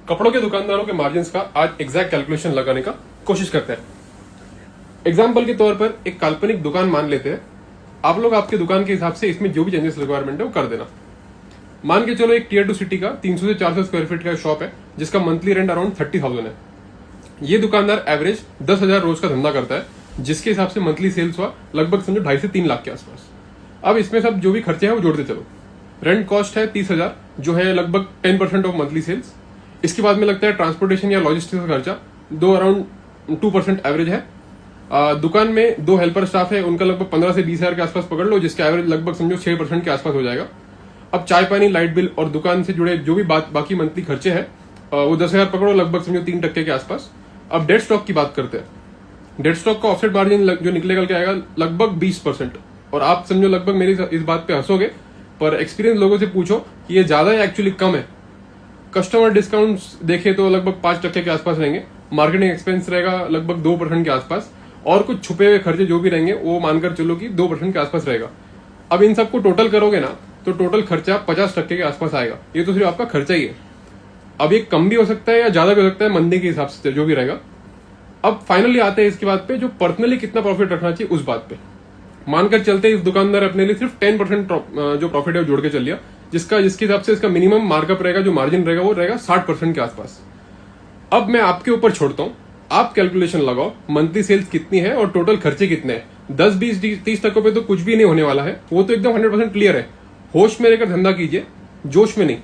कपड़ों के दुकानदारों के मार्जिन का आज एग्जैक्ट कैलकुलेशन लगाने का कोशिश करते हैं। एग्जाम्पल के तौर पर एक काल्पनिक दुकान मान लेते हैं। आप लोग आपके दुकान के हिसाब से इसमें जो भी चेंजेस रिक्वायरमेंट है वो कर देना। मान के चलो एक टियर 2 सिटी का 300 से 400 स्क्वायर फीट का शॉप है जिसका मंथली रेंट अराउंड 30,000 है। ये दुकानदार एवरेज 10,000 रोज का धंधा करता है, जिसके हिसाब से मंथली सेल्स हुआ लगभग समझो 2.5 से 3 लाख के आसपास। अब इसमें सब जो भी खर्चे हैं वो जोड़ते चलो। रेंट कॉस्ट है 30,000 जो है लगभग 10% ऑफ मंथली सेल्स। इसके बाद में लगता है ट्रांसपोर्टेशन या लॉजिस्टिक्स का खर्चा दो अराउंड 2% एवरेज है। दुकान में 2 हेल्पर स्टाफ है, उनका लगभग 15 से 20,000 के आसपास पकड़ लो, जिसका एवरेज लगभग समझो 6% के आसपास हो जाएगा। अब चाय पानी लाइट बिल और दुकान से जुड़े जो भी बाकी मंथली खर्चे हैं वो 10,000 पकड़ो, लगभग समझो 3% के आसपास। अब डेड स्टॉक की बात करते हैं। डेड स्टॉक का ऑफसेट मार्जिन जो निकलेगा क्या आएगा लगभग 20%। और आप समझो लगभग मेरी इस बात पे हंसोगे, पर एक्सपीरियंस लोगों से पूछो कि ये ज्यादा है एक्चुअली कम है। कस्टमर डिस्काउंट देखे तो लगभग 5% के आसपास रहेंगे। मार्केटिंग एक्सपेंस रहेगा लगभग 2% के आसपास, और कुछ छुपे हुए खर्चे जो भी रहेंगे वो मानकर चलो कि 2% के आसपास रहेगा। अब इन सबको टोटल करोगे ना तो टोटल खर्चा 50% के आसपास आएगा। ये तो सिर्फ आपका खर्चा ही है। अब ये कम भी हो सकता है या ज्यादा भी हो सकता है, मंदी के हिसाब से जो भी रहेगा। अब फाइनली आते हैं इसके बाद पे जो पर्सनली कितना प्रॉफिट रखना चाहिए उस बात पे। मानकर चलते हैं इस दुकानदार अपने लिए सिर्फ 10% जो प्रॉफिट है वो जोड़ के चल लिया, जिसके हिसाब से इसका मिनिमम मार्कअप रहेगा, जो मार्जिन रहेगा वो रहेगा 60% के आसपास। अब मैं आपके ऊपर छोड़ता हूं, आप कैलकुलेशन लगाओ मंथली सेल्स कितनी है और टोटल खर्चे कितने हैं। 10, 20, 30% पे तो कुछ भी नहीं होने वाला है, वो तो एकदम 100% क्लियर है। होश में रहकर धंधा कीजिए, जोश में नहीं।